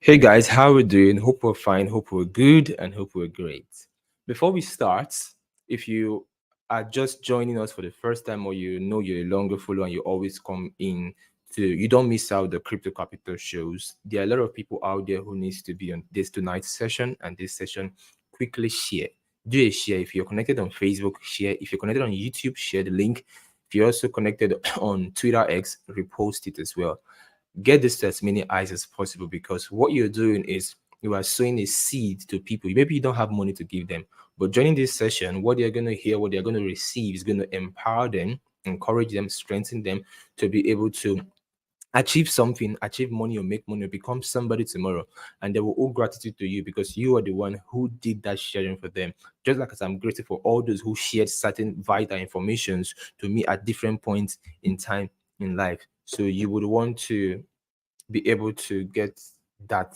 Hey guys, how we doing? Hope we're fine, hope we're good, and hope we're great. Before we start, if you are just joining us for the first time or you know you're a longer follower and you always come in you don't miss out the crypto capital shows. There are a lot of people out there who needs to be on this tonight's session and this session. Quickly share. Do a share. If you're connected on Facebook, share. If you're connected on YouTube, share the link. If you're also connected on Twitter X, repost it as well. Get this to as many eyes as possible, because what you're doing is you are sowing a seed to people. Maybe you don't have money to give them, but joining this session, what they're going to hear, what they're going to receive is going to empower them, encourage them, strengthen them to be able to achieve something, achieve money or make money or become somebody tomorrow. And they will owe gratitude to you because you are the one who did that sharing for them. Just like as I'm grateful for all those who shared certain vital informations to me at different points in time in life. So you would want to be able to get that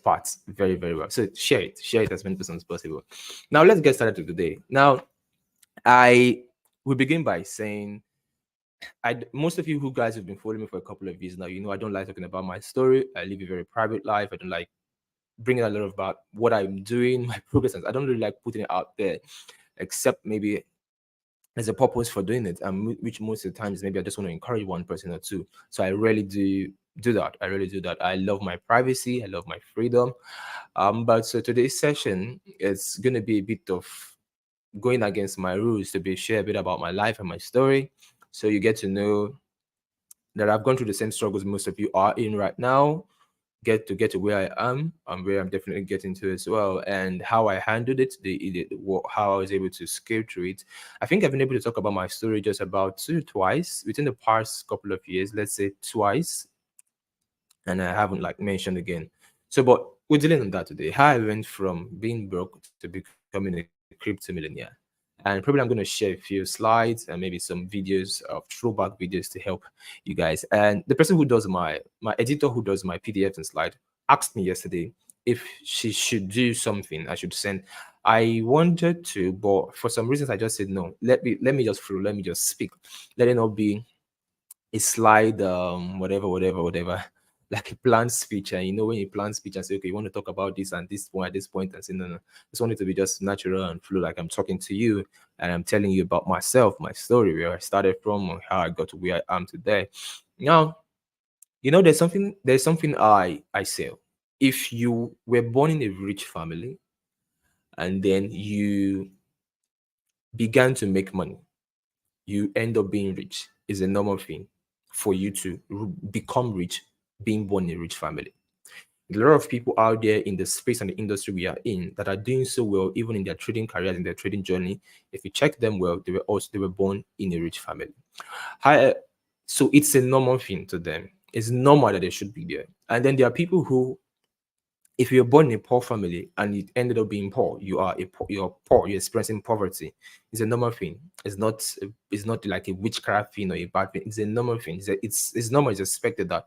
part very, very well. So share it as many persons as possible. Now let's get started to today. Now I will begin by saying most of you who guys have been following me for a couple of years now, you know I don't like talking about my story. I live a very private life. I don't like bringing a lot about what I'm doing, my progress. I don't really like putting it out there, except maybe there's a purpose for doing it, and which most of the times maybe I just want to encourage one person or two. So I really do that. I really do that. I love my privacy. I love my freedom. But so today's session is going to be a bit of going against my rules to be share a bit about my life and my story, so you get to know that I've gone through the same struggles most of you are in right now. Get to where I am and where I'm definitely getting to as well, and how I handled it, how I was able to scale through it. I think I've been able to talk about my story just about twice within the past couple of years, let's say twice, and I haven't like mentioned again. So, but we're dealing on that today. How I went from being broke to becoming a crypto millionaire. And probably I'm going to share a few slides and maybe some videos of throwback videos to help you guys. And the person who does my editor who does my PDFs and slide asked me yesterday if she should do something I should send. I wanted to, but for some reasons I just said no. Let me just flow. Let me just speak. Let it not be a slide, whatever, like a planned speech. And you know, when you plan speech and say, okay, you want to talk about this and this point at this point, and say, no, just want it to be just natural and flow, like I'm talking to you and I'm telling you about myself, my story, where I started from, and how I got to where I am today. Now, you know, there's something I say. If you were born in a rich family and then you began to make money, you end up being rich. Is a normal thing for you to become rich, being born in a rich family. There are a lot of people out there in the space and the industry we are in that are doing so well, even in their trading careers, in their trading journey. If you check them well, they were born in a rich family. So it's a normal thing to them. It's normal that they should be there. And then there are people who, if you're born in a poor family and you ended up being poor, you're poor, you're experiencing poverty. It's a normal thing. It's not like a witchcraft thing or a bad thing. It's a normal thing. It's normal. It's expected that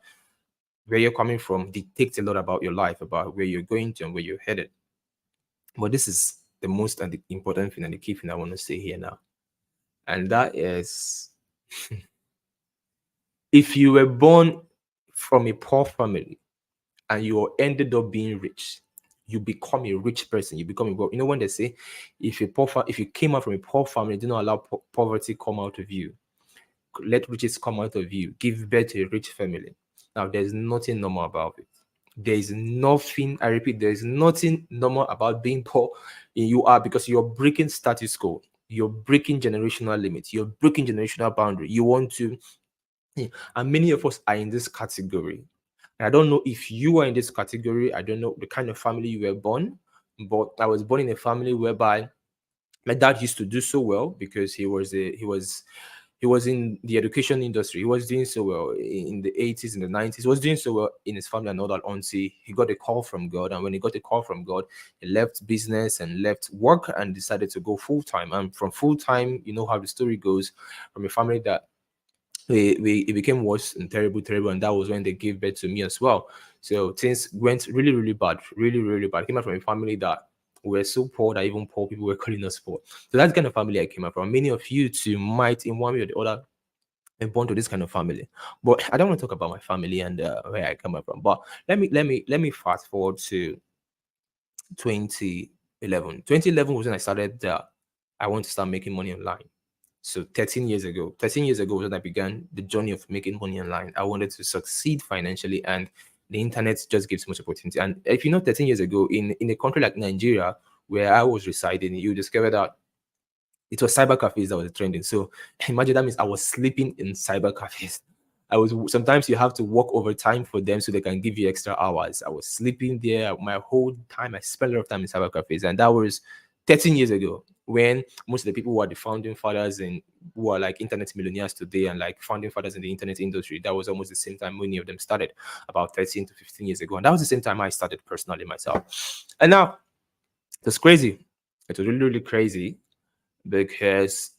where you're coming from dictates a lot about your life, about where you're going to and where you're headed. But this is the most and the important thing and the key thing I want to say here now. And that is, if you were born from a poor family and you ended up being rich, you become a rich person. You become a, you know, when they say, if you came out from a poor family, do not allow poverty come out of you. Let riches come out of you. Give birth to a rich family. Now, there's nothing normal about it. There is nothing, I repeat, there is nothing normal about being poor. You are, because you're breaking status quo. You're breaking generational limits. You're breaking generational boundary. You want to, and many of us are in this category. And I don't know if you are in this category. I don't know the kind of family you were born, but I was born in a family whereby my dad used to do so well because he was in the education industry. He was doing so well in the 80s, in the 90s. He was doing so well in his family and all that until he got a call from God. And when he got a call from God, he left business and left work and decided to go full time. And from full time, you know how the story goes, from a family that it became worse and terrible, and that was when they gave birth to me as well. So things went really, really bad, really, really bad. I came out from a family that were so poor that even poor people were calling us poor. So that's the kind of family I came out from. Many of you too might, in one way or the other, I'm born to this kind of family. But I don't want to talk about my family and where I come from. But let me fast forward to 2011. 2011 was when I started. I want to start making money online. So 13 years ago, 13 years ago was when I began the journey of making money online. I wanted to succeed financially, and the internet just gives so much opportunity. And if you know, 13 years ago, in a country like Nigeria, where I was residing, you discover that it was cyber cafes that was trending. So imagine that means I was sleeping in cyber cafes. I was sometimes you have to work overtime for them so they can give you extra hours. I was sleeping there my whole time. I spent a lot of time in cyber cafes, and that was 13 years ago when most of the people who are the founding fathers and who are like internet millionaires today and like founding fathers in the internet industry. That was almost the same time many of them started about 13 to 15 years ago, and that was the same time I started personally myself. And now it was crazy. It was really really crazy because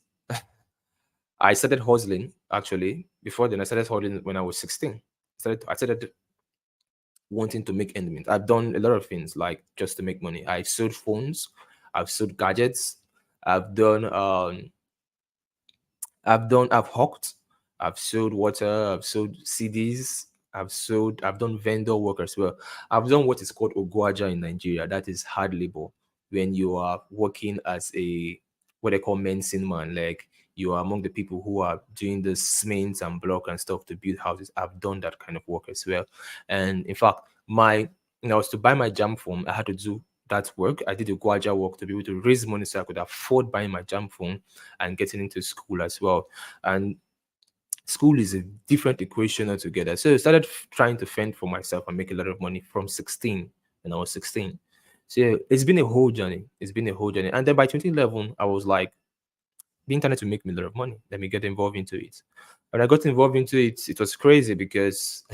I started hustling actually. Before then, I started hustling when I was 16. I started wanting to make ends meet. I've done a lot of things like just to make money. I've sold phones, I've sold gadgets, I've done I've hawked, I've sold water, I've sold CDs, I've done vendor work as well. I've done what is called Ogwaja in Nigeria. That is hard labor when you are working as a what they call Mensin man. Like you are among the people who are doing the cement and block and stuff to build houses. I've done that kind of work as well. And in fact, I was to buy my jam phone, I had to do that work. I did the Gwaja work to be able to raise money so I could afford buying my jam phone and getting into school as well. And school is a different equation altogether. So I started trying to fend for myself and make a lot of money from 16 when I was 16. So it's been a whole journey. It's been a whole journey. And then by 2011, I was like, the internet will make me a lot of money. Let me get involved into it. When I got involved into it, it was crazy because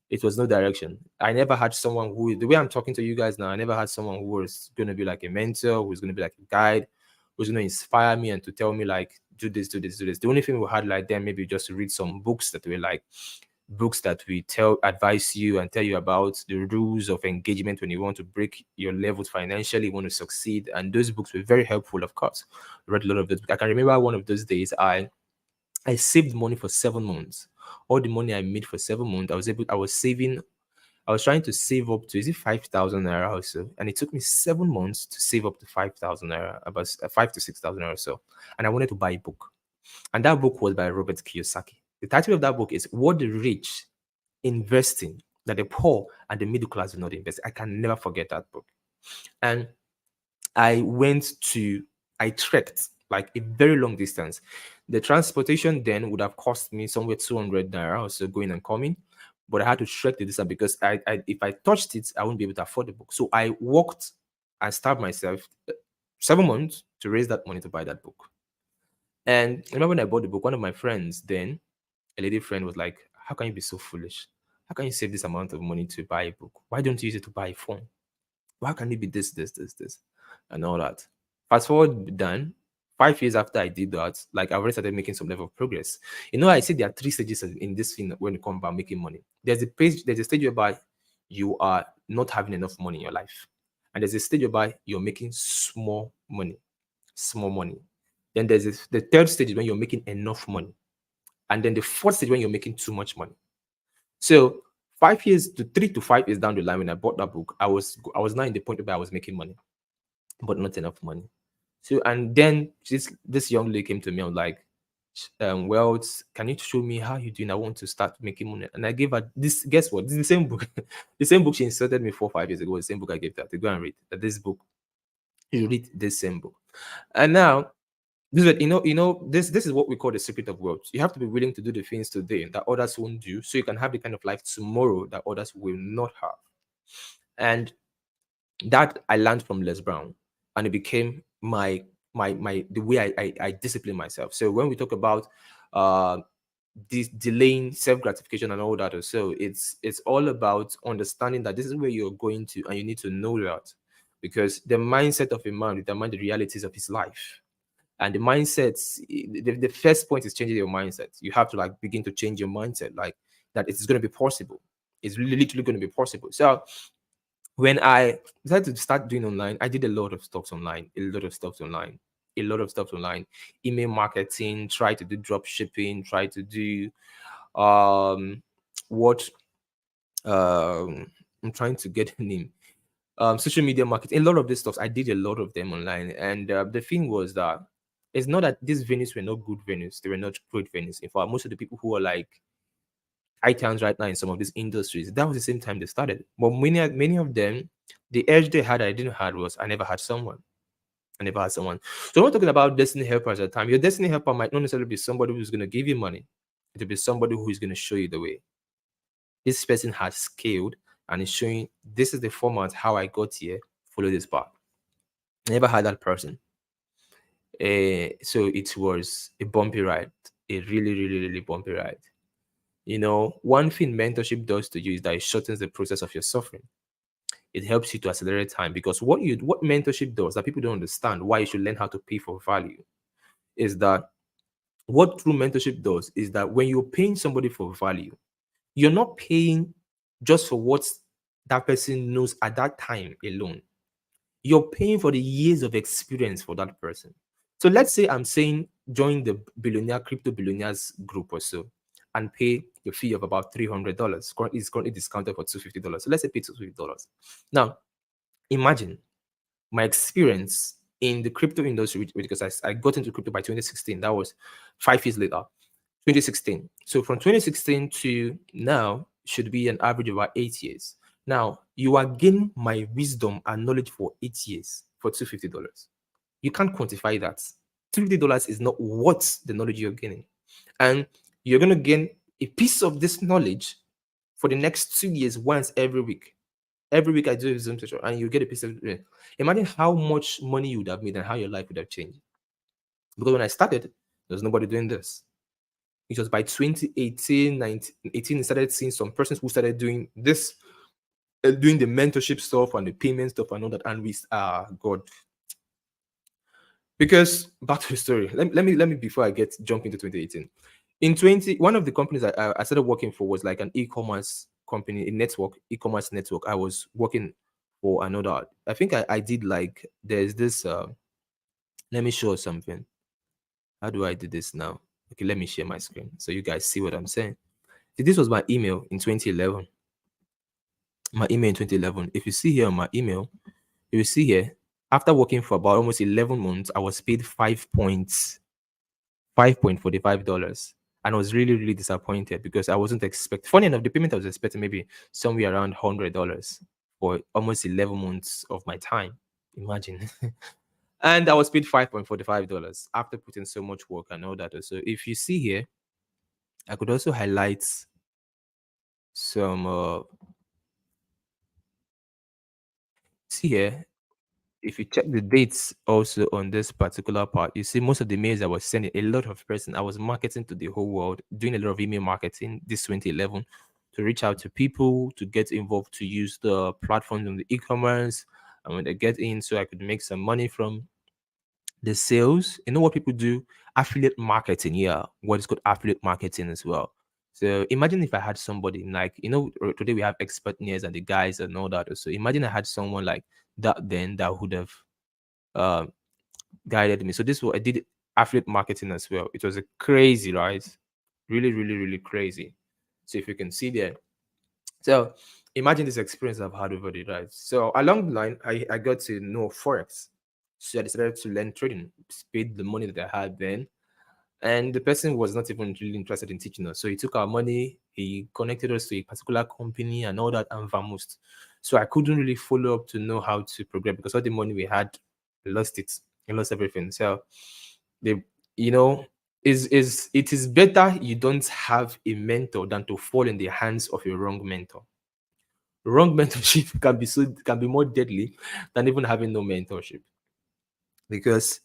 it was no direction. I never had someone who, the way I'm talking to you guys now, I never had someone who was going to be like a mentor, who's going to be like a guide, who's going to inspire me and to tell me like, do this, do this, do this. The only thing we had like then maybe just to read some books that were like books that we advise you and tell you about the rules of engagement when you want to break your levels financially, you want to succeed. And those books were very helpful, of course. I read a lot of those. I can remember one of those days I saved money for 7 months. All the money I made for 7 months, I was trying to save up to, is it 5,000 naira or so? And it took me 7 months to save up to 5,000 naira, about 5 to 6,000 naira or so. And I wanted to buy a book. And that book was by Robert Kiyosaki. The title of that book is What the Rich Invest in That the Poor and the Middle Class Do Not Invest. I can never forget that book. And I went to, I trekked like a very long distance. The transportation then would have cost me somewhere 200 naira or so going and coming, but I had to trek the distance because if I touched it, I wouldn't be able to afford the book. So I walked and starved myself 7 months to raise that money to buy that book. And I remember when I bought the book, one of my friends then, a lady friend, was like, "How can you be so foolish? How can you save this amount of money to buy a book? Why don't you use it to buy a phone? Why can it be this, and all that?" Fast forward done, 5 years after I did that, like I already started making some level of progress. I see there are three stages in this thing when it comes about making money. There's a stage whereby you are not having enough money in your life. And there's a stage whereby you're making small money. Small money. Then the third stage is when you're making enough money. And then the fourth stage when you're making too much money. So 5 years to 3 to 5 years down the line, when I bought that book, I was now in the point where I was making money, but not enough money. So and then this young lady came to me. I was like, well, can you show me how you doing? I want to start making money. And I gave her this. Guess what? This is the same book. The same book she inserted me 4 5 years ago. The same book I gave her to go and read. That this book, you read this same book. And now this is this is what we call the secret of wealth. You have to be willing to do the things today that others won't do, so you can have the kind of life tomorrow that others will not have. And that I learned from Les Brown, and it became my the way I discipline myself. So when we talk about uh this delaying self-gratification and all that, so it's all about understanding that this is where you're going to, and you need to know that, because the mindset of a man determines the realities of his life. And the mindsets, the first point is changing your mindset. You have to like begin to change your mindset, like that it's going to be possible. It's really literally going to be possible. So when I decided to start doing online, I did a lot of stuff online, a lot of stuff online. Email marketing, try to do drop shipping, try to do what I'm trying to get a name. Social media marketing, a lot of this stuff. I did a lot of them online. And the thing was that it's not that these venues were not good venues, they were not great venues. In fact, most of the people who are like icons right now in some of these industries, that was the same time they started. But many of them, the edge they had I didn't have was I never had someone. I never had someone. So we're talking about destiny helpers at the time. Your destiny helper might not necessarily be somebody who's going to give you money. It'll be somebody who is going to show you the way. This person has scaled and is showing this is the format how I got here. Follow this path. Never had that person. So it was a bumpy ride, a really, really, really bumpy ride. You know, one thing mentorship does to you is that it shortens the process of your suffering. It helps you to accelerate time because what mentorship does that people don't understand why you should learn how to pay for value is that what true mentorship does is that when you're paying somebody for value, you're not paying just for what that person knows at that time alone. You're paying for the years of experience for that person. So let's say I'm saying join the crypto billionaires group or so and pay the fee of about $300. It's currently discounted for $250. So let's say pay $250. Now, imagine my experience in the crypto industry because I got into crypto by 2016. That was 5 years later, 2016. So from 2016 to now should be an average of about 8 years. Now, you are gaining my wisdom and knowledge for 8 years for $250. You can't quantify that. $250 is not what the knowledge you're gaining. And you're going to gain a piece of this knowledge for the next 2 years once every week. Every week I do a Zoom session and you get a piece of it. Imagine how much money you would have made and how your life would have changed. Because when I started, there was nobody doing this. It was by 2018, 1918, I started seeing some persons who started doing this, doing the mentorship stuff and the payment stuff and all that. And we, God. Because back to the story. Let me before I jump into 2018. One of the companies I started working for was like an e-commerce company, a network, e-commerce network. I was working for another. I think I did like there's this let me show something. How do I do this now? Okay, let me share my screen so you guys see what I'm saying. See, this was my email in 2011. My email in 2011. If you see here on my email, you see here, after working for about almost 11 months, I was paid $5.45. And I was really, really disappointed because I wasn't expecting. Funny enough, the payment I was expecting maybe somewhere around $100 for almost 11 months of my time. Imagine. And I was paid $5.45 after putting so much work and all that. So if you see here, I could also highlight some. See here, if you check the dates also on this particular part, you see most of the mails I was sending, a lot of person, I was marketing to the whole world, doing a lot of email marketing this 2011 to reach out to people, to get involved, to use the platforms on the e-commerce. And when they get in, so I could make some money from the sales. You know what people do? Affiliate marketing. Yeah, what is called affiliate marketing as well. So imagine if I had somebody like, today we have expert names and the guys and all that. So imagine I had someone like that then that would have uh, guided me. So this was I did affiliate marketing as well. It was a crazy rise, really, really, really crazy. So if you can see there, so imagine this experience I've had over the rise. So along the line, I got to know forex. So I decided to learn trading, paid the money that I had then. And the person was not even really interested in teaching us. So he took our money, he connected us to a particular company and all that and vamoosed. So I couldn't really follow up to know how to progress because all the money we had, we lost it. We lost everything. So the you know, it is better you don't have a mentor than to fall in the hands of a wrong mentor. Wrong mentorship can be more deadly than even having no mentorship. Because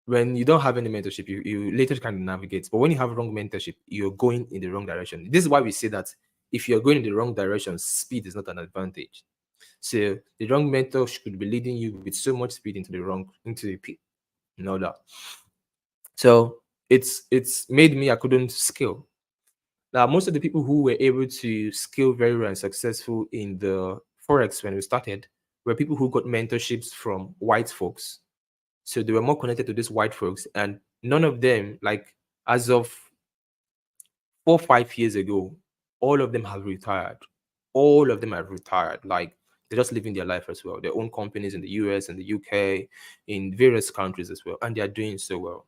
when you don't have any mentorship, you later can navigate. But when you have wrong mentorship, you're going in the wrong direction. This is why we say that if you're going in the wrong direction, speed is not an advantage. So the wrong mentor should be leading you with so much speed into the pit and all that. So it's made me I couldn't scale. Now most of the people who were able to scale very well and successful in the forex when we started were people who got mentorships from white folks. So they were more connected to these white folks, and none of them, like as of 4 5 years ago, all of them have retired. All of them have retired. Like they're just living their life as well. Their own companies in the US and the UK, in various countries as well, and they are doing so well.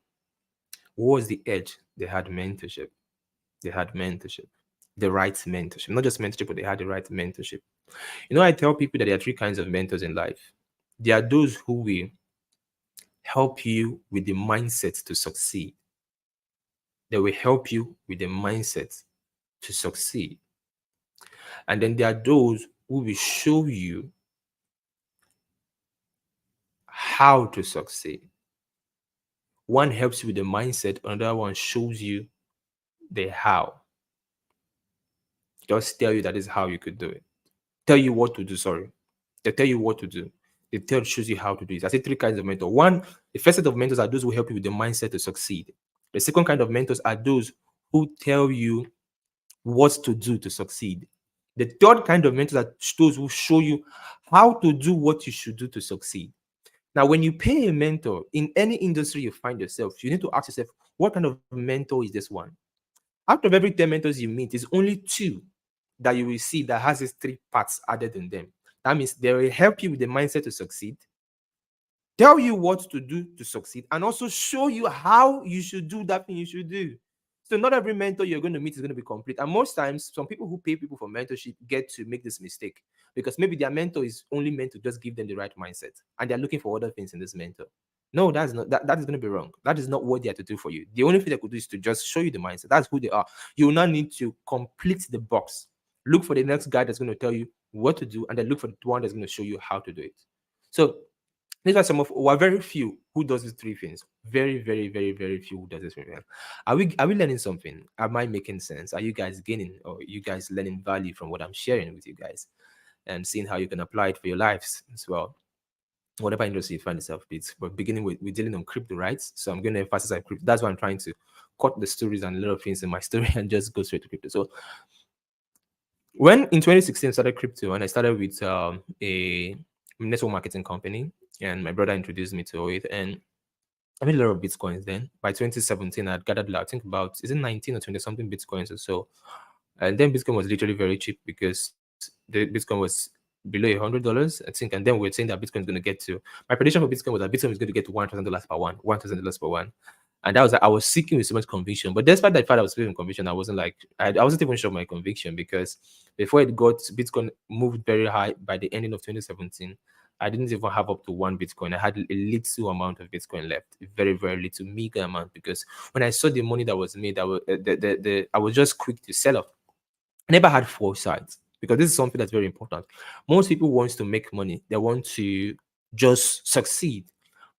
What was the edge? They had mentorship. They had mentorship, the right mentorship, not just mentorship, but they had the right mentorship. I tell people that there are three kinds of mentors in life. There are those who will help you with the mindset to succeed. They will help you with the mindset to succeed. And then there are those who will show you how to succeed. One helps you with the mindset, another one shows you the how. Just tell you that is how you could do it. Tell you what to do, sorry. They tell you what to do. They shows you how to do it. I say three kinds of mentors. One, the first set of mentors are those who help you with the mindset to succeed. The second kind of mentors are those who tell you what to do to succeed. The third kind of mentors are those who show you how to do what you should do to succeed. Now, when you pay a mentor in any industry you find yourself, you need to ask yourself, what kind of mentor is this one? Out of every 10 mentors you meet, it's only two that you will see that has these three parts added in them. That means they will help you with the mindset to succeed, tell you what to do to succeed, and also show you how you should do that thing you should do. So not every mentor you're going to meet is going to be complete. And most times, some people who pay people for mentorship get to make this mistake because maybe their mentor is only meant to just give them the right mindset and they're looking for other things in this mentor. No, that's not that is going to be wrong. That is not what they are to do for you. The only thing they could do is to just show you the mindset. That's who they are. You will not need to complete the box. Look for the next guy that's going to tell you what to do, and then look for the one that's going to show you how to do it. So these are some of we are very few who does these three things. Very, very, very, very few who does this three things. Are we learning something? Am I making sense? Are you guys gaining or you guys learning value from what I'm sharing with you guys and seeing how you can apply it for your lives as well? Whatever industry you find yourself in. But beginning with we're dealing on crypto, right? So I'm going to emphasize on crypto. That's why I'm trying to cut the stories and a lot of things in my story and just go straight to crypto. So when in 2016 I started crypto and I started with a network marketing company, and my brother introduced me to it, and I made a lot of bitcoins then. By 2017, I'd gathered, I think about, is it 19 or 20 something bitcoins or so. And then Bitcoin was literally very cheap because the Bitcoin was below $100, I think. And then we were saying that Bitcoin is going to get to, my prediction for Bitcoin was that Bitcoin is going to get to $1,000 per one, $1,000 per one. And that was like, I was seeking with so much conviction. But despite that fact I was feeling conviction, I wasn't like, I wasn't even sure of my conviction because before it got, Bitcoin moved very high by the ending of 2017. I didn't even have up to one Bitcoin. I had a little amount of Bitcoin left, a very, very little, meager amount. Because when I saw the money that was made, I was just quick to sell off. I never had foresight because this is something that's very important. Most people want to make money. They want to just succeed,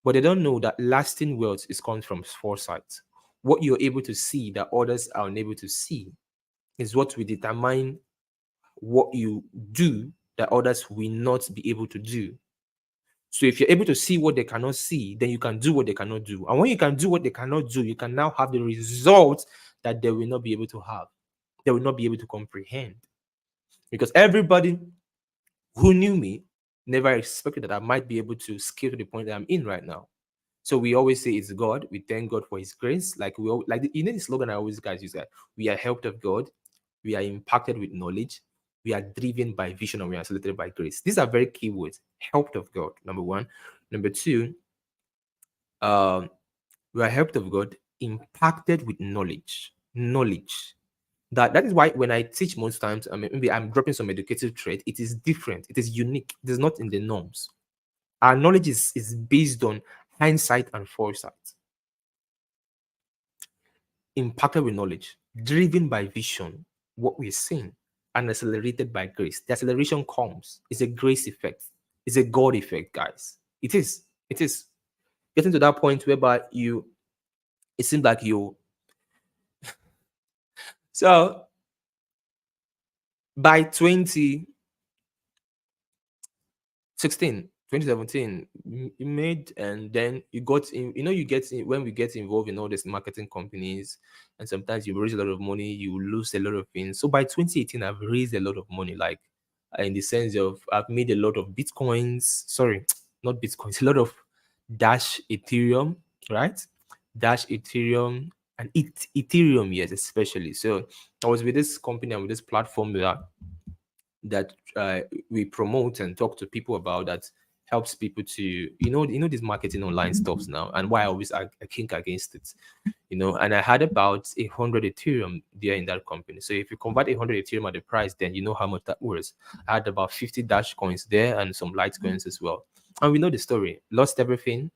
but they don't know that lasting wealth is comes from foresight. What you're able to see that others are unable to see is what will determine what you do that others will not be able to do. So if you're able to see what they cannot see, then you can do what they cannot do. And when you can do what they cannot do, you can now have the results that they will not be able to have. They will not be able to comprehend. Because everybody who knew me never expected that I might be able to scale to the point that I'm in right now. So we always say it's God. We thank God for His grace. Like the slogan I always guys use that we are helped of God, we are impacted with knowledge, we are driven by vision, and we are accelerated by grace. These are very key words. Helped of God, number one. Number two, we are helped of God, impacted with knowledge. Knowledge. That is why when I teach most times, I mean, maybe I'm dropping some educative trait. It is different. It is unique. It is not in the norms. Our knowledge is based on hindsight and foresight. Impacted with knowledge, driven by vision, what we're seeing, and accelerated by grace. The acceleration comes. It's a grace effect. It's a God effect, guys. It is. It is. Getting to that point whereby it seems like you. So by 2017, you made, and then you got in, you get in when we get involved in all these marketing companies, and sometimes you raise a lot of money, you lose a lot of things. So by 2018, I've raised a lot of money, like in the sense of I've made a lot of bitcoins, sorry, not bitcoins, a lot of Dash Ethereum, right? Dash Ethereum and Ethereum, yes, especially. So I was with this company and with this platform that we promote and talk to people about that helps people to these marketing online stuffs now, and why I kink against it, and I had about 100 Ethereum there in that company. So if you convert 100 Ethereum at the price, then you know how much that was. I had about 50 Dash coins there and some Litecoins as well. And we know the story. Lost everything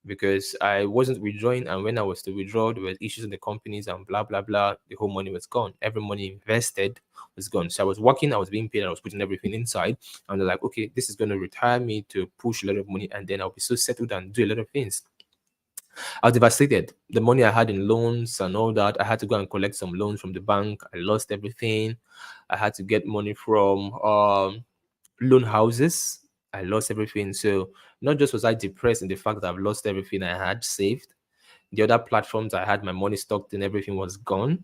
because I wasn't withdrawing, and when I was to withdraw, there were issues in the companies and blah blah blah. The whole money was gone. Every money invested was gone. So I was working, I was being paid, I was putting everything inside, and they're like, okay, this is going to retire me to push a lot of money, and then I'll be so settled and do a lot of things. I was devastated. The money I had in loans and all that, I had to go and collect some loans from the bank. I lost everything. I had to get money from loan houses. I lost everything. So not just was I depressed in the fact that I've lost everything I had saved, the other platforms I had my money stocked in, everything was gone.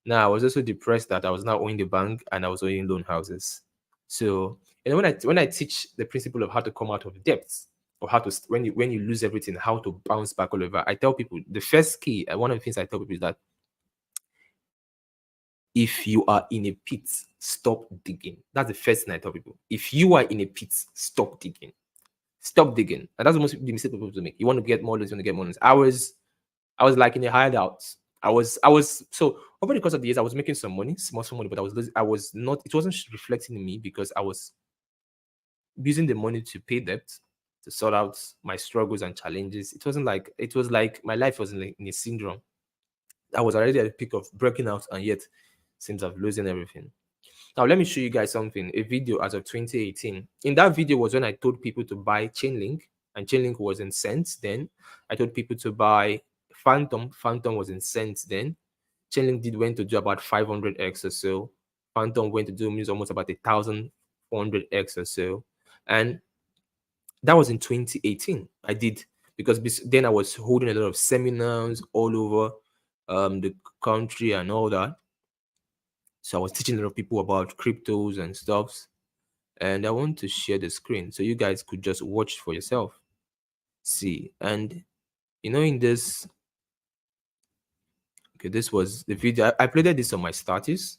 Now I was also depressed that I was now owing the bank and I was owing loan houses. So when I teach the principle of how to come out of debts, or how to when you lose everything, how to bounce back all over, I tell people the first key. One of the things I tell people is that if you are in a pit, stop digging. That's the first thing I tell people. If you are in a pit, stop digging. Stop digging. And that's the mistake people to make. You want to get more loans, you want to get more loans. I was like in a hideout. I was so over the course of the years, I was making some money, small money, but I was not, it wasn't reflecting in me because I was using the money to pay debt, to sort out my struggles and challenges. It was like my life was in a syndrome. I was already at the peak of breaking out, and yet seems I've losing everything. Now, let me show you guys something, a video as of 2018. In that video was when I told people to buy Chainlink, and Chainlink was in cents then. I told people to buy Phantom. Phantom was in cents then. Chainlink went to do about 500x or so. Phantom went to do means almost about 1,400x or so. And that was in 2018. I did because then I was holding a lot of seminars all over the country and all that. So I was teaching a lot of people about cryptos and stuffs. And I want to share the screen so you guys could just watch for yourself. See, and in this, okay, this was the video. I uploaded this on my status.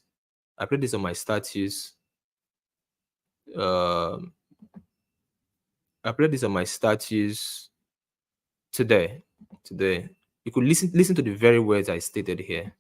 I played this on my status. Um, I played this on my status today. Today, you could listen to the very words I stated here.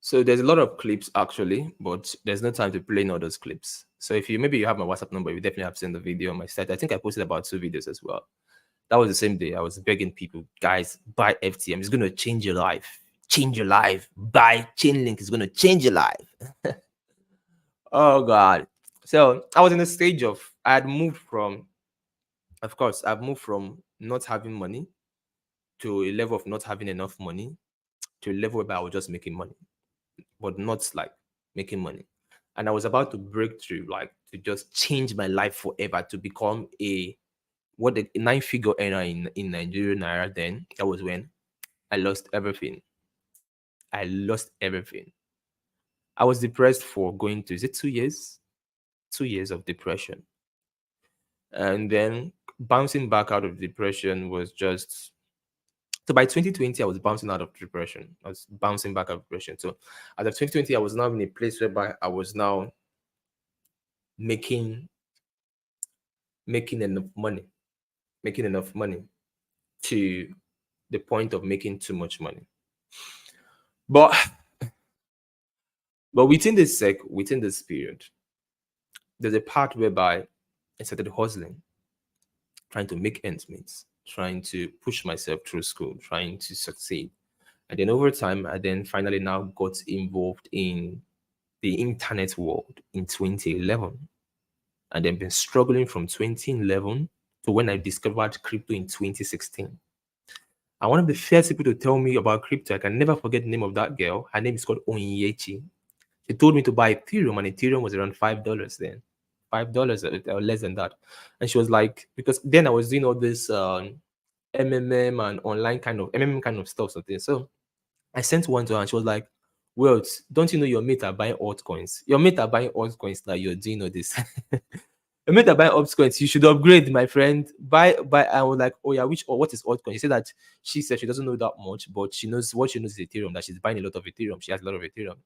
So there's a lot of clips actually, but there's no time to play in all those clips. So if maybe you have my WhatsApp number, you definitely have seen the video on my site. I think I posted about 2 videos as well. That was the same day. I was begging people, guys, buy FTM. It's gonna change your life. Change your life. Buy Chainlink. It's gonna change your life. Oh God. So I was in the stage of I had moved from, of course, I've moved from not having money to a level of not having enough money to a level where I was just making money, but not like making money. And I was about to break through, like to just change my life forever to become a 9-figure earner in Nigerian naira. Then that was when I lost everything. I lost everything. I was depressed for going to, is it 2 years? 2 years of depression. And then bouncing back out of depression was just, so by 2020, I was bouncing out of depression. I was bouncing back out of depression. So as of 2020, I was now in a place whereby I was now making enough money, making enough money to the point of making too much money. But within this period, there's a part whereby I started hustling, trying to make ends meet. trying to push myself through school, trying to succeed. And then over time, I then finally now got involved in the internet world in 2011. And then been struggling from 2011 to when I discovered crypto in 2016. And one of the first people to tell me about crypto, I can never forget the name of that girl. Her name is called Onyechi. She told me to buy Ethereum, and Ethereum was around $5 then, $5 or less than that. And she was like, because then I was doing all this MMM and online kind of MMM kind of stuff, something. So I sent one to her, and she was like, "Well, don't you know your mate are buying altcoins? Your mate are buying altcoins that you're doing all this." Your mate are buying altcoins. You should upgrade, my friend. Buy. I was like, "Oh yeah, which or what is altcoin?" She said that she said she doesn't know that much, but she knows what she knows is Ethereum. That she's buying a lot of Ethereum. She has a lot of Ethereum,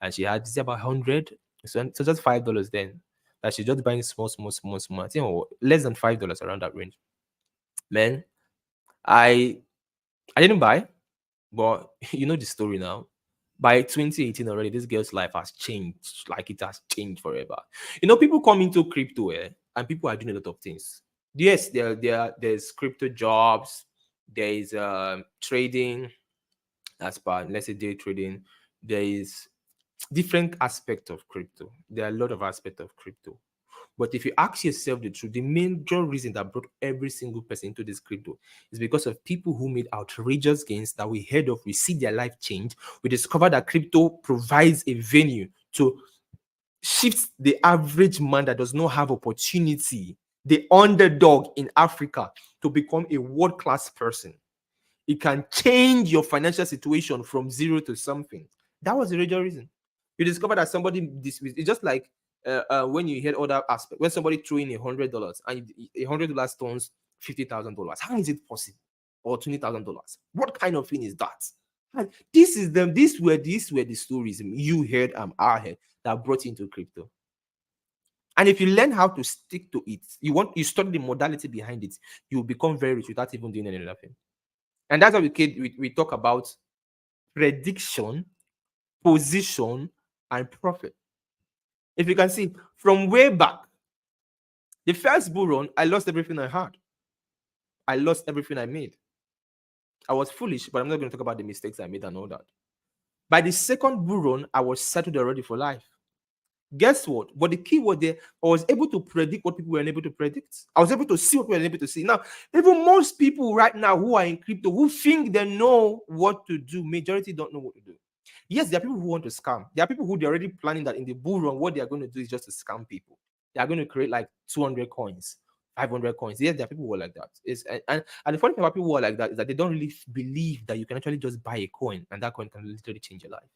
and she had about 100. So just $5 then. That she's just buying small, small, small, small. I think less than $5 around that range. Man, I I didn't buy. But you know the story now. By 2018 already, this girl's life has changed. Like it has changed forever. You know, people come into crypto and people are doing a lot of things. Yes, there's crypto jobs, there is trading as per let's say day trading. There is different aspect of crypto. There are a lot of aspects of crypto. But if you ask yourself the truth, the major reason that brought every single person into this crypto is because of people who made outrageous gains that we heard of, we see their life change. We discovered that crypto provides a venue to shift the average man that does not have opportunity, the underdog in Africa, to become a world-class person. It can change your financial situation from zero to something. That was the major reason. You discover that somebody it's just like when you hear other aspect, when somebody threw in $100 and $100 turns $50,000. How is it possible? Or $20,000? What kind of thing is that? And this is them. These were the stories you heard and I heard that brought you into crypto. And if you learn how to stick to it, you study the modality behind it, you will become very rich without even doing any other thing. And that's why we talk about prediction, position, and profit. If you can see from way back, the first bull run, I lost everything I had. I lost everything I made. I was foolish, but I'm not going to talk about the mistakes I made and all that. By the second bull run, I was settled already for life. Guess what? But the key word there, I was able to predict what people were unable to predict. I was able to see what we were unable to see. Now, even most people right now who are in crypto who think they know what to do, majority don't know what to do. Yes, there are people who want to scam. There are people who they're already planning that in the bull run, what they are going to do is just to scam people. They are going to create like 200 coins, 500 coins. Yes, there are people who are like that. And the funny thing about people who are like that is that they don't really believe that you can actually just buy a coin and that coin can literally change your life.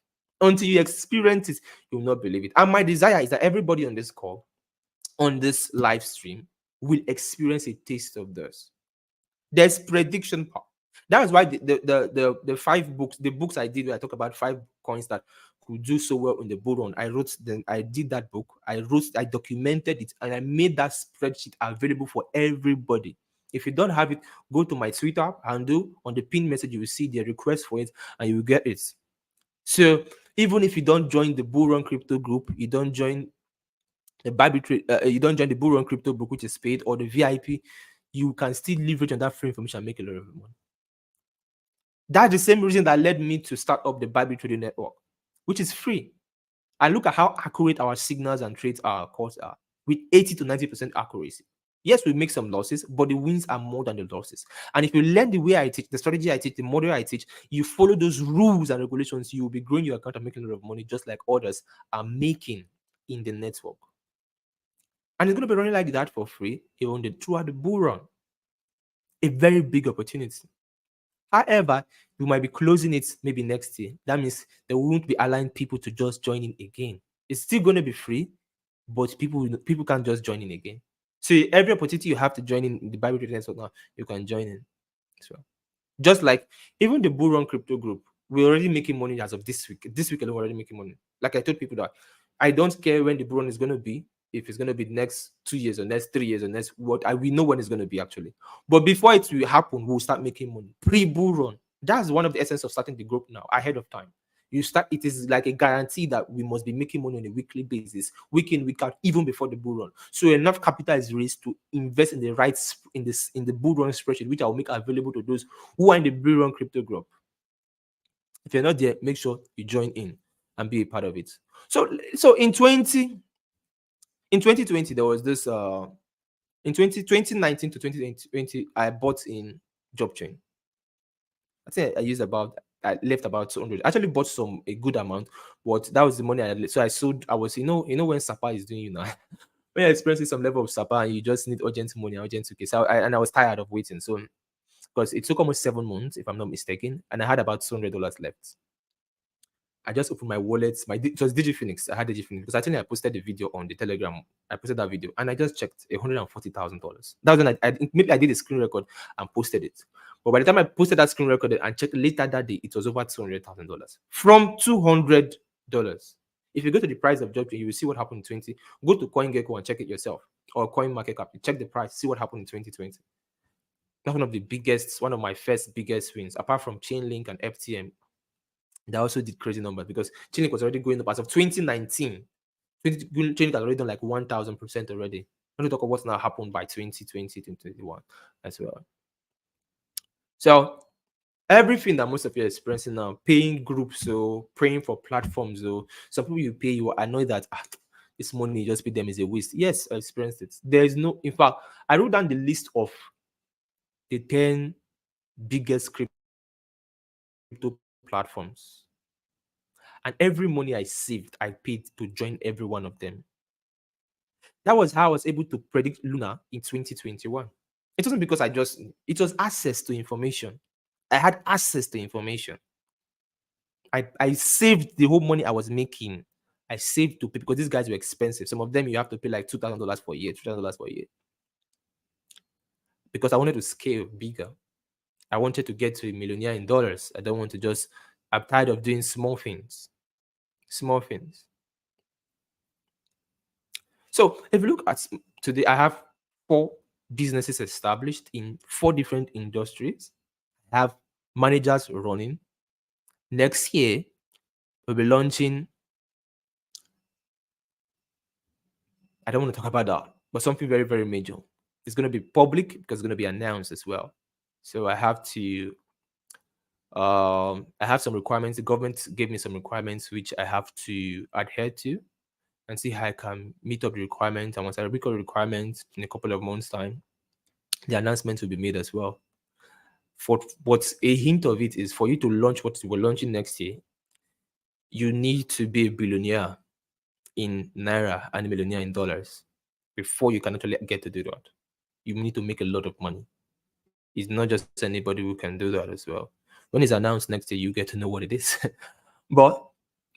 Until you experience it, you will not believe it. And my desire is that everybody on this call, on this live stream, will experience a taste of this. There's prediction power. That is why the 5 books, the books I did where I talk about 5 coins that could do so well in the bull run. I did that book. I documented it, and I made that spreadsheet available for everybody. If you don't have it, go to my Twitter handle. On the pin message, you will see the request for it, and you will get it. So even if you don't join the Bull Run Crypto group, you don't join the BYBIT, you don't join the Bull Run Crypto book, which is paid, or the VIP, you can still leverage on that free information and make a lot of money. That's the same reason that led me to start up the BYBIT Trading Network, which is free. And look at how accurate our signals and trades are, calls are, with 80 to 90% accuracy. Yes, we make some losses, but the wins are more than the losses. And if you learn the way I teach, the strategy I teach, the model I teach, you follow those rules and regulations, you will be growing your account and making a lot of money just like others are making in the network. And it's going to be running like that for free even throughout the bull run. A very big opportunity. However, you might be closing it maybe next year. That means they won't be allowing people to just join in again. It's still going to be free, but people can't just join in again. So every opportunity you have to join in the BYBIT network now, you can join in. So just like even the Bull Run Crypto group, we're already making money as of this week. This week alone, we're already making money. Like I told people that I don't care when the Bull Run is going to be, if it's going to be next 2 years or next 3 years or next what, we know when it's going to be actually. But before it will happen, we'll start making money. Pre-Bull Run. That's one of the essence of starting the group now, ahead of time. You start, it is like a guarantee that we must be making money on a weekly basis, week in, week out, even before the bull run. So enough capital is raised to invest in the right in the bull run spreadsheet, which I will make available to those who are in the bull run crypto group. If you're not there, make sure you join in and be a part of it. So in 2020, there was this in 2019 to 2020, I bought in job chain. I think I left about 200. I actually bought a good amount, but that was the money so I sold. I was, when Sapa is doing you now. When you're experiencing some level of Sapa and you just need urgent money, urgent okay. So I was tired of waiting. So because it took almost 7 months, if I'm not mistaken, and I had about $200 left. I just opened my wallet. It was DigiPhoenix. I had DigiPhoenix because I think I posted the video on the Telegram. I posted that video and I just checked $140,000. That was when maybe I did a screen record and posted it. But by the time I posted that screen record and checked later that day, it was over $200,000 from $200. If you go to the price of Jobchain, you will see what happened in 20. Go to CoinGecko and check it yourself, or CoinMarketCap. Check the price, see what happened in 2020. That's one of my first biggest wins, apart from Chainlink and FTM. That also did crazy numbers because Chainlink was already going up as of 2019. Chainlink had already done like 1,000% already. When we talk about what's now happened by 2020, 2021 as well. So everything that most of you are experiencing now, paying groups, so praying for platforms, so some people you pay, you are annoyed that this money you just pay them is a waste. Yes, I experienced it. In fact, I wrote down the list of the 10 biggest crypto platforms. And every money I saved, I paid to join every one of them. That was how I was able to predict Luna in 2021. It wasn't because it was access to information. I had access to information. I saved the whole money I was making. I saved to pay because these guys were expensive. Some of them you have to pay like $2,000 for a year, $3,000 for a year. Because I wanted to scale bigger. I wanted to get to a millionaire in dollars. I'm tired of doing small things. Small things. So if you look at today, I have 4 businesses established in 4 different industries. I have managers running. Next year, we'll be launching. I don't want to talk about that, but something very, very major. It's going to be public because it's going to be announced as well. So I have some requirements. The government gave me some requirements which I have to adhere to and see how I can meet up the requirements. And once I meet up the requirements in a couple of months' time, the announcement will be made as well. But a hint of it is for you to launch what we're launching next year, you need to be a billionaire in Naira and a millionaire in dollars before you can actually get to do that. You need to make a lot of money. It's not just anybody who can do that as well. When it's announced next year, you get to know what it is. But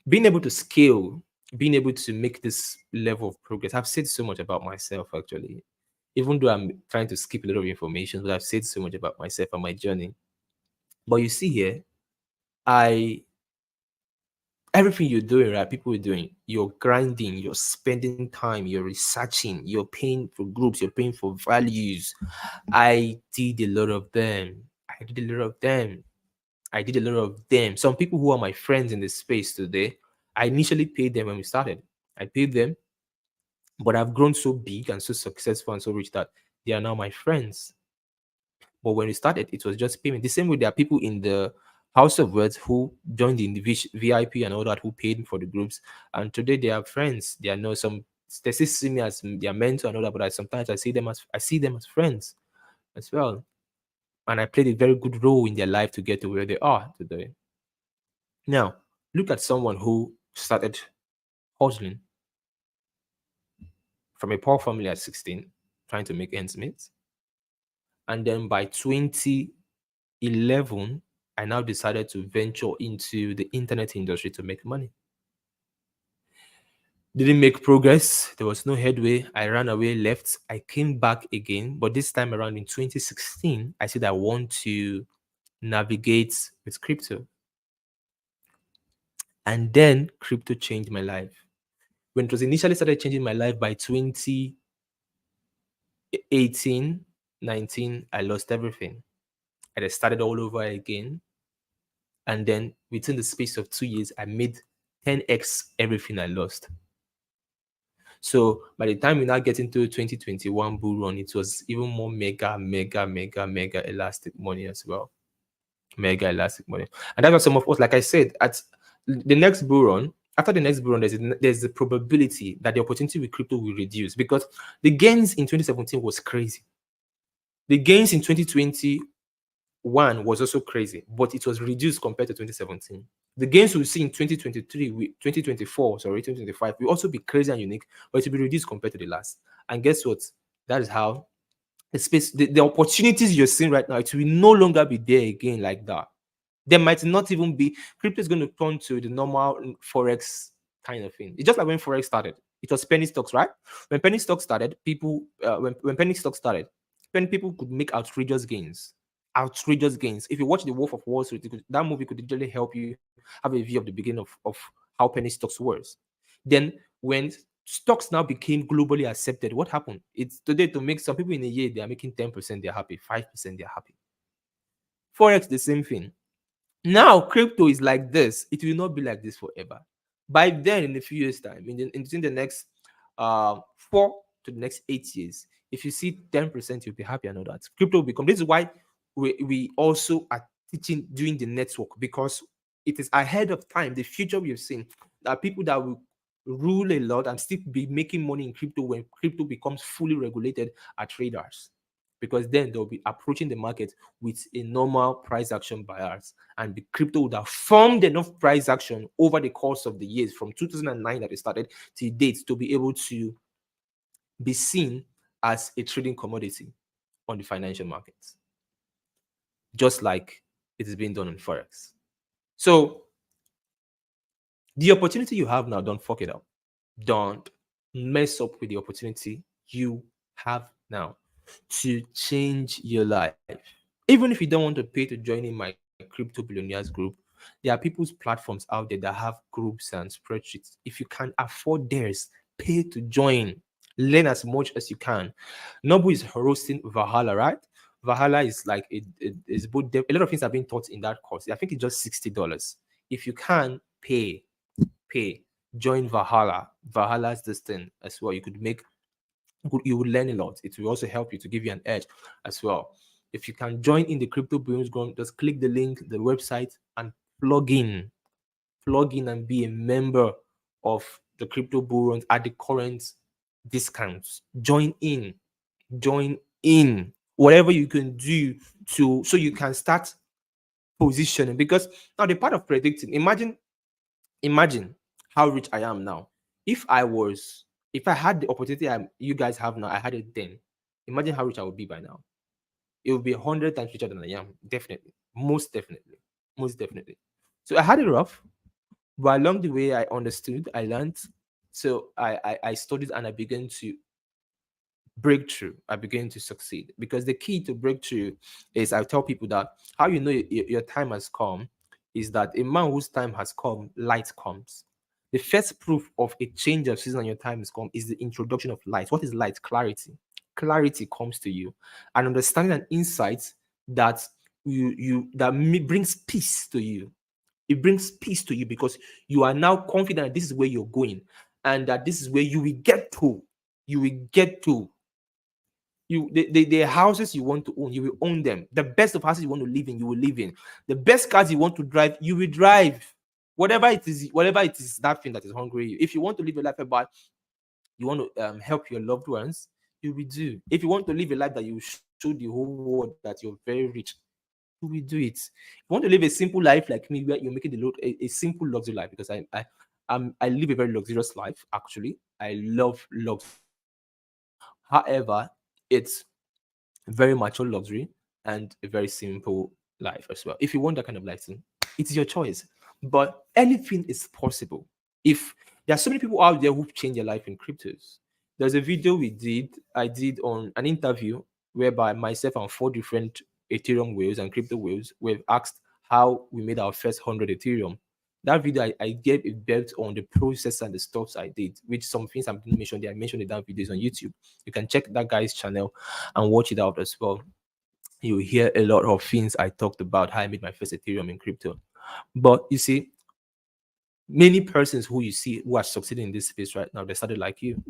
being able to scale, being able to make this level of progress, I've said so much about myself actually. Even though I'm trying to skip a lot of information, but I've said so much about myself and my journey. But you see here, everything you're doing, right? People are doing, you're grinding, you're spending time, you're researching, you're paying for groups, you're paying for values. I did a lot of them. Some people who are my friends in this space today, I initially paid them when we started. I paid them, but I've grown so big and so successful and so rich that they are now my friends. But when we started, it was just payment. The same way there are people in the House of Words who joined in the VIP and all that, who paid for the groups. And today they are friends. They still see me as their mentor and all that, but sometimes I see them as friends as well. And I played a very good role in their life to get to where they are today. Now, look at someone who started hustling from a poor family at 16, trying to make ends meet. And then by 2011, I now decided to venture into the internet industry to make money. Didn't make progress. There was no headway. I ran away, left. I came back again. But this time around in 2016, I said I want to navigate with crypto. And then crypto changed my life. When it was initially started changing my life by 2018, 19, I lost everything. I just started all over again. And then within the space of 2 years, I made 10x everything I lost. So by the time we now get into 2021 bull run, it was even more mega elastic money as well. Mega elastic money. And that's why some of us, like I said, at the next bull run, after the next bull run, there's a probability that the opportunity with crypto will reduce, because the gains in 2017 was crazy. The gains in 2021 was also crazy, but it was reduced compared to 2017. The gains we'll see in 2023, 2024, sorry, 2025 will also be crazy and unique, but it will be reduced compared to the last. And guess what? That is how the space, the opportunities you're seeing right now, it will no longer be there again like that. There might not even be, crypto is going to turn to the normal forex kind of thing. It's just like when forex started. It was penny stocks, right? When penny stocks started, people when penny stocks started, penny people could make outrageous gains. Outrageous gains. If you watch The Wolf of Wall Street, that movie could literally help you have a view of the beginning of how penny stocks was. Then when stocks now became globally accepted, what happened? It's today to make some people in a year, they are making 10%, they're happy, 5%, they're happy. Forex, the same thing. Now, crypto is like this. It will not be like this forever. By then, in a few years' time, in the next 4 to the next 8 years, if you see 10%, you'll be happy. I know that crypto will become. This is why we also are teaching doing the network, because it is ahead of time. The future we have seen, there are people that will rule a lot and still be making money in crypto when crypto becomes fully regulated are traders, because then they'll be approaching the market with a normal price action bias, and the crypto would have formed enough price action over the course of the years from 2009 that it started to date to be able to be seen as a trading commodity on the financial markets, just like it is being done on forex. So the opportunity you have now, don't fuck it up. Don't mess up with the opportunity you have now to change your life. Even if you don't want to pay to join in my Crypto Billionaires group, there are people's platforms out there that have groups and spreadsheets. If you can afford theirs, pay to join. Learn as much as you can. Nobu is hosting Valhalla, right? Valhalla is like it's both a lot of things are being taught in that course. I think it's just $60. If you can pay, join Valhalla. Valhalla's this thing as well. You could make good, you will learn a lot. It will also help you to give you an edge as well. If you can join in the Crypto Billionaires group, just click the link, the website, and plug in. Plug in and be a member of the Crypto Billionaires at the current discounts. Join in. Join in. Whatever you can do to so you can start positioning. Because now the part of predicting, imagine how rich I am now. If I had the opportunity you guys have now, I had it then. Imagine how rich I would be by now. It would be 100 times richer than I am. Definitely. Most definitely. Most definitely. So I had it rough, but along the way, I understood, I learned. So I studied and I began to breakthrough. I began to succeed, because the key to breakthrough is, I tell people that how you know your time has come is that a man whose time has come, light comes. The first proof of a change of season and your time has come is the introduction of light. What is light? Clarity. Clarity comes to you, and understanding and insight that brings peace to you. It brings peace to you because you are now confident that this is where you're going, and that this is where you will get to. You will get to the houses you want to own, you will own them. The best of houses you want to live in, you will live in. The best cars you want to drive, you will drive. Whatever it is, that thing that is hungry you. If you want to live a life about, you want to help your loved ones, you will do. If you want to live a life that you show the whole world that you're very rich, you will do it. If you want to live a simple life like me, where you're making a simple luxury life, because I live a very luxurious life. Actually, I love luxury. However, it's very mature luxury and a very simple life as well. If you want that kind of lifestyle, it's your choice. But anything is possible. If there are so many people out there who've changed their life in cryptos. There's a video I did on an interview whereby myself and 4 different Ethereum whales and crypto whales were asked how we made our first 100 Ethereum. That video, I gave a belt on the process and the stuffs I did, which some things I didn't mention there. I mentioned in that videos on YouTube. You can check that guy's channel and watch it out as well. You hear a lot of things I talked about, how I made my first Ethereum in crypto. But you see, many persons who you see who are succeeding in this space right now, they started like you.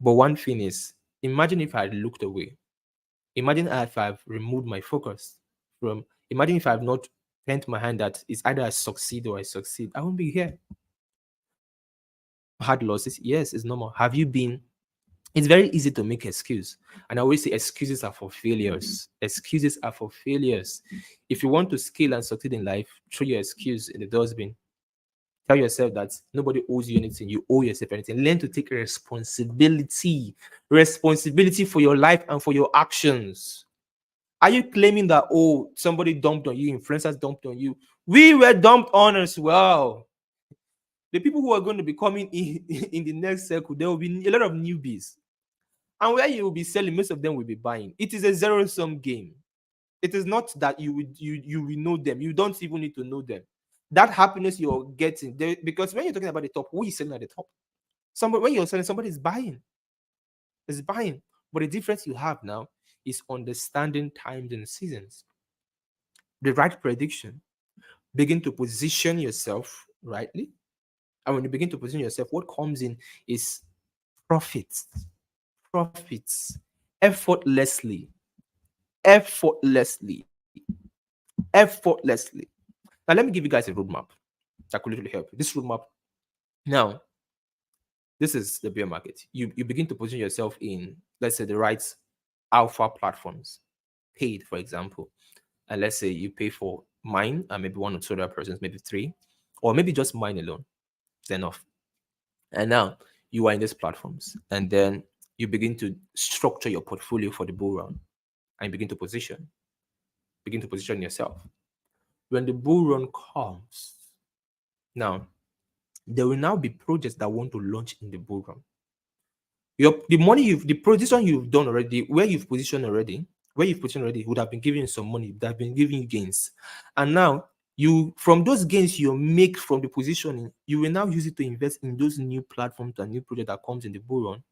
But one thing is, imagine if I had looked away. Imagine if I've removed my focus from, imagine if I've not turned my hand that it's either I succeed or I succeed. I won't be here. Had losses? Yes, it's normal. Have you been? It's very easy to make excuse. And I always say excuses are for failures. Excuses are for failures. If you want to scale and succeed in life, throw your excuse in the dustbin. Tell yourself that nobody owes you anything. You owe yourself anything. Learn to take responsibility. Responsibility for your life and for your actions. Are you claiming that, oh, somebody dumped on you, influencers dumped on you? We were dumped on as well. The people who are going to be coming in, in the next circle, there will be a lot of newbies. And where you will be selling, most of them will be buying. It is a zero-sum game. It is not that you will know them. You don't even need to know them. That happiness you're getting, because when you're talking about the top, who is selling at the top? Somebody, when you're selling, somebody is buying. Is buying. But the difference you have now is understanding times and seasons. The right prediction. Begin to position yourself rightly. And when you begin to position yourself, what comes in is profits. Profits. Effortlessly. Effortlessly. Effortlessly. Now, let me give you guys a roadmap that could literally help you. This roadmap, now, this is the bear market. You begin to position yourself in, let's say, the right alpha platforms, paid, for example. And let's say you pay for mine and maybe one or two other persons, maybe three, or maybe just mine alone. It's enough. And now you are in these platforms, and then you begin to structure your portfolio for the bull run, and you begin to position yourself. When the bull run comes, now there will now be projects that want to launch in the bull run. The money the position you've done already, where you've positioned already, would have been giving you some money, that have been giving you gains. And now you, from those gains you make from the positioning, you will now use it to invest in those new platforms and new project that comes in the bull run.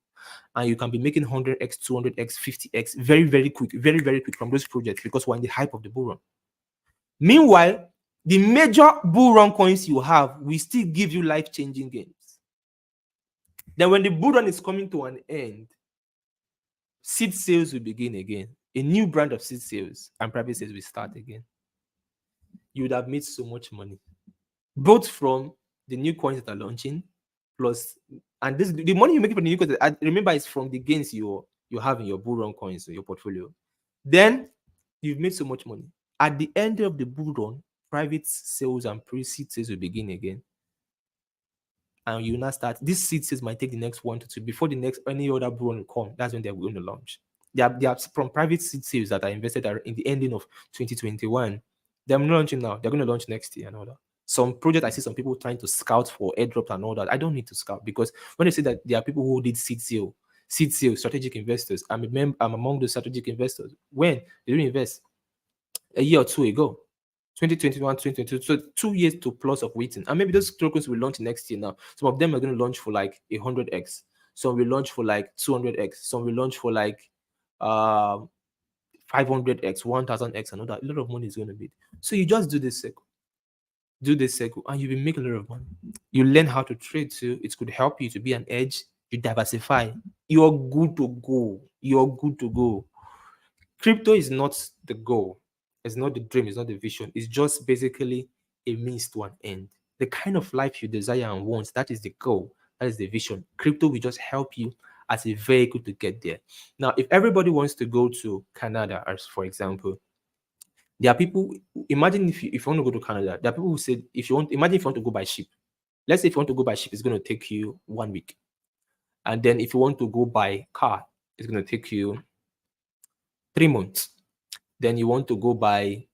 And you can be making 100x, 200x, 50x very, very quick, very, very quick from those projects, because we're in the hype of the bull run. Meanwhile, the major bull run coins you have will still give you life-changing gains. Then when the bull run is coming to an end, seed sales will begin again. A new brand of seed sales and private sales will start again. You would have made so much money, both from the new coins that are launching, plus, and this, the money you make from the new coins, remember, it's from the gains you have in your bull run coins in your portfolio. Then you've made so much money. At the end of the bull run, private sales and pre-seed sales will begin again. And you now start, this seed sales might take the next 1 to 2 before the next any other bull run will come. That's when they're going to launch. They are from private seed sales that are invested in the ending of 2021. They're not launching now. They're going to launch next year and all that. Some project, I see some people trying to scout for airdrop and all that. I don't need to scout, because when they say that there are people who did seed sale, strategic investors. I'm among the strategic investors. When they didn't invest a year or two ago, 2021, 2022, so 2 years to plus of waiting. And maybe those tokens will launch next year now. Some of them are going to launch for like 100x. Some will launch for like 200x. Some will launch for like 500x, 1000x, and all that. A lot of money is going to be. So you just do this cycle. And you will make a lot of money. You learn how to trade too. It could help you to be an edge. You diversify. You're good to go. Crypto is not the goal. It's not the dream. It's not the vision. It's just basically a means to an end. The kind of life you desire and want, that is the goal. That is the vision. Crypto will just help you as a vehicle to get there. Now, if everybody wants to go to Canada, as for example, there are people, imagine if you want to go to Canada, there are people who said, imagine if you want to go by ship. Let's say if you want to go by ship, it's going to take you 1 week. And then if you want to go by car, it's going to take you 3 months. Then you want to go by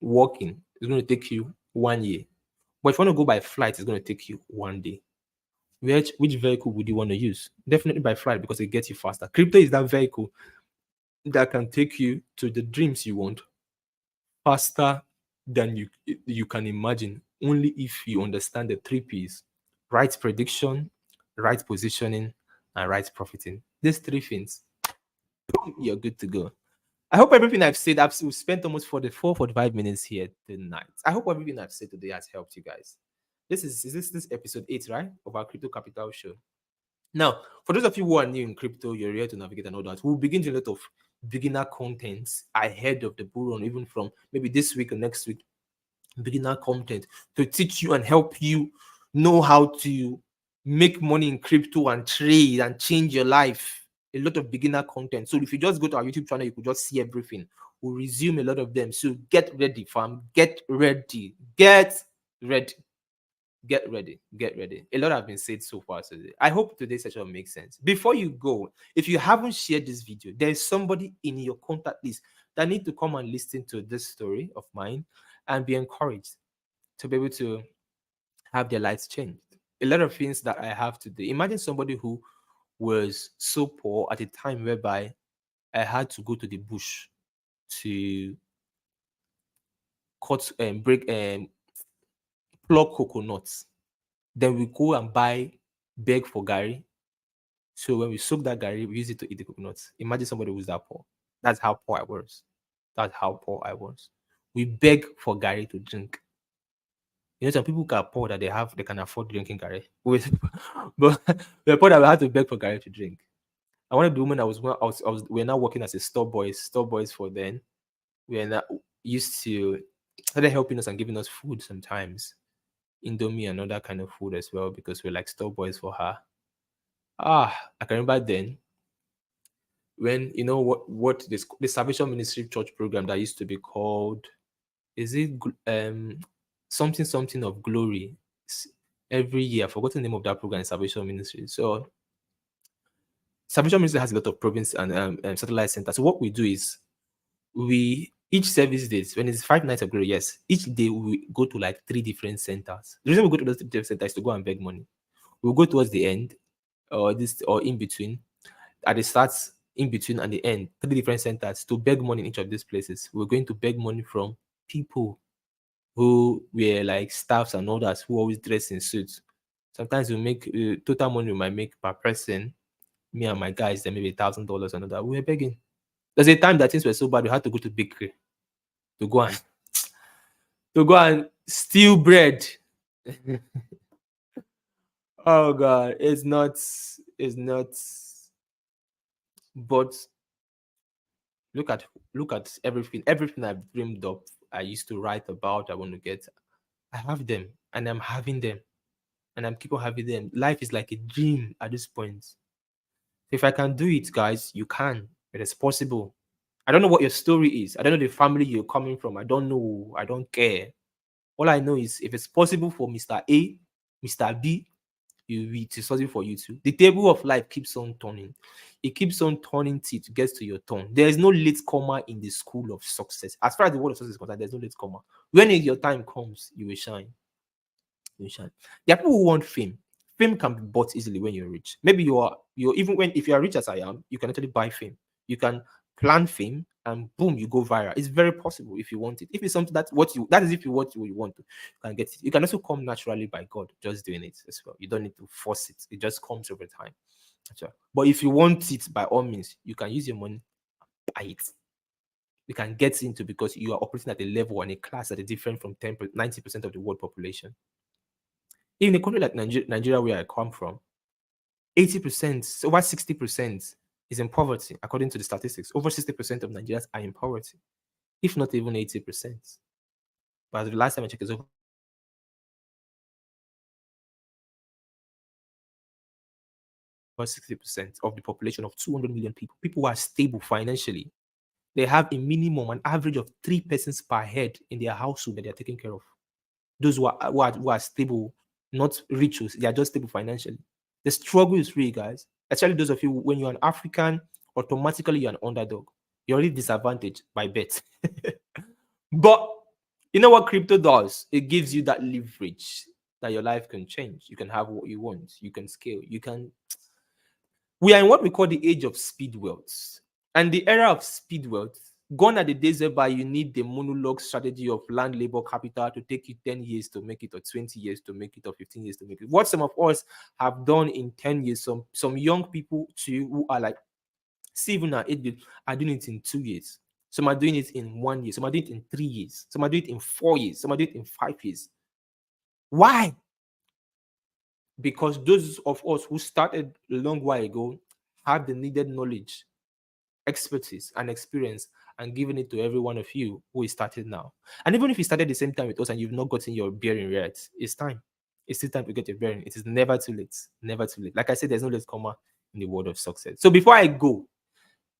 walking, it's going to take you 1 year. But if you want to go by flight, it's going to take you 1 day. Which vehicle would you want to use? Definitely by flight, because it gets you faster. Crypto is that vehicle that can take you to the dreams you want faster than you can imagine, only if you understand the 3 P's: right prediction, right positioning, and right profiting. These 3 things, you're good to go. I hope everything I've said, we've spent almost 45 minutes here tonight. I hope everything I've said today has helped you guys. This episode 8, right? Of our Crypto Capital show. Now, for those of you who are new in crypto, you're here to navigate and all that. We'll begin to a lot of beginner contents ahead of the bull run, even from maybe this week or next week. Beginner content to teach you and help you know how to make money in crypto and trade and change your life. A lot of beginner content. So if you just go to our YouTube channel, you could just see everything. We'll resume a lot of them. So get ready, fam. Get ready. Get ready. Get ready. Get ready. A lot have been said so far today. I hope today's session makes sense. Before you go, if you haven't shared this video, there's somebody in your contact list that need to come and listen to this story of mine and be encouraged to be able to have their lives changed. A lot of things that I have today. Imagine somebody who was so poor at a time whereby I had to go to the bush to cut and break and pluck coconuts. Then we go and beg for Gary. So when we soak that Gary, we use it to eat the coconuts. Imagine somebody who's that poor. That's how poor I was. That's how poor I was. We beg for Gary to drink. You know, some people are poor that they can afford drinking Gary. But we're poor that we had to beg for Gary to drink. And one of the women we're now working as a store boys for then. We're now used to started helping us and giving us food sometimes. Indomie and other kind of food as well, because we're like store boys for her. I can remember then when you know what this the Salvation Ministry Church program that used to be called, is it something of glory every year. I've forgotten the name of that program in Salvation Ministry. So Salvation Ministry has a lot of province and satellite centers. So what we do is each service days, when it's 5 nights of glory, yes, each day we go to like 3 different centers. The reason we go to those 3 different centers is to go and beg money. We'll go towards the end or in between, at the start, in between, and the end, 3 different centers to beg money in each of these places. We're going to beg money from people who were like staffs and others who always dress in suits. Sometimes we make total money we might make per person, me and my guys, then maybe $1,000 and that. We were begging. There's a time that things were so bad we had to go to bakery to go and steal bread. Oh God, it's not. But look at everything I've dreamed up. I used to write about. I want to get. I have them, and I'm having them, and I'm keep on having them. Life is like a dream at this point. If I can do it, guys, you can. It is possible. I don't know what your story is. I don't know the family you're coming from. I don't know. I don't care. All I know is if it's possible for Mr. A, Mr. B, it is possible for you too. The table of life keeps on turning. It keeps on turning till it gets to your turn. There is no late comer in the school of success. As far as the world of success is concerned, there's no late comer. When your time comes, you will shine. You will shine. There are people who want fame. Fame can be bought easily when you're rich. Maybe you're even when if you are rich as I am, you can actually buy fame. You can plan fame and boom, you go viral. It's very possible if you want it. If it's something that is if you want you want to, you can get it. You can also come naturally by God, just doing it as well. You don't need to force it. It just comes over time. But if you want it, by all means, you can use your money, buy it. You can get into because you are operating at a level and a class that is different from 90% of the world population. In a country like Nigeria, where I come from, 80%, over 60% is in poverty, according to the statistics. Over 60% of Nigerians are in poverty, if not even 80%. But the last time I checked, it's over 60% of the population of 200 million people. People who are stable financially. They have a minimum, an average of 3 persons per head in their household that they are taking care of. Those who are stable, not rich, they are just stable financially. The struggle is real, guys. Especially those of you, when you're an African, automatically you're an underdog. You're already disadvantaged by bet. But you know what crypto does? It gives you that leverage that your life can change. You can have what you want. You can scale. We are in what we call the age of speed wealth. And the era of speed wealth, gone are the days whereby you need the monologue strategy of land, labor, capital to take you 10 years to make it, or 20 years to make it, or 15 years to make it. What some of us have done in 10 years, some young people too who are like, Steven at 8 are doing it in 2 years. Some are doing it in 1 year. Some are doing it in 3 years. Some are doing it in 4 years. Some are doing it in 5 years. Why? Because those of us who started a long while ago have the needed knowledge, expertise, and experience, and giving it to every one of you who is started now. And even if you started the same time with us and you've not gotten your bearing right, it's time. It's still time to get your bearing. It is never too late. Never too late. Like I said, there's no late comma in the world of success. So before I go,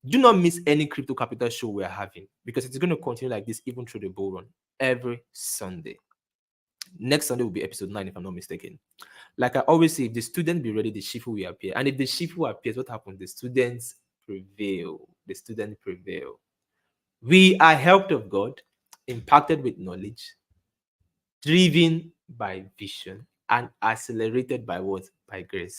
do not miss any crypto capital show we are having, because it's going to continue like this even through the bull run every Sunday. Next Sunday will be episode 9, if I'm not mistaken. Like I always say, if the student be ready, the Shifu will appear. And if the Shifu appears, what happens? The students prevail. The students prevail. We are helped of God, impacted with knowledge, driven by vision, and accelerated by what? By grace.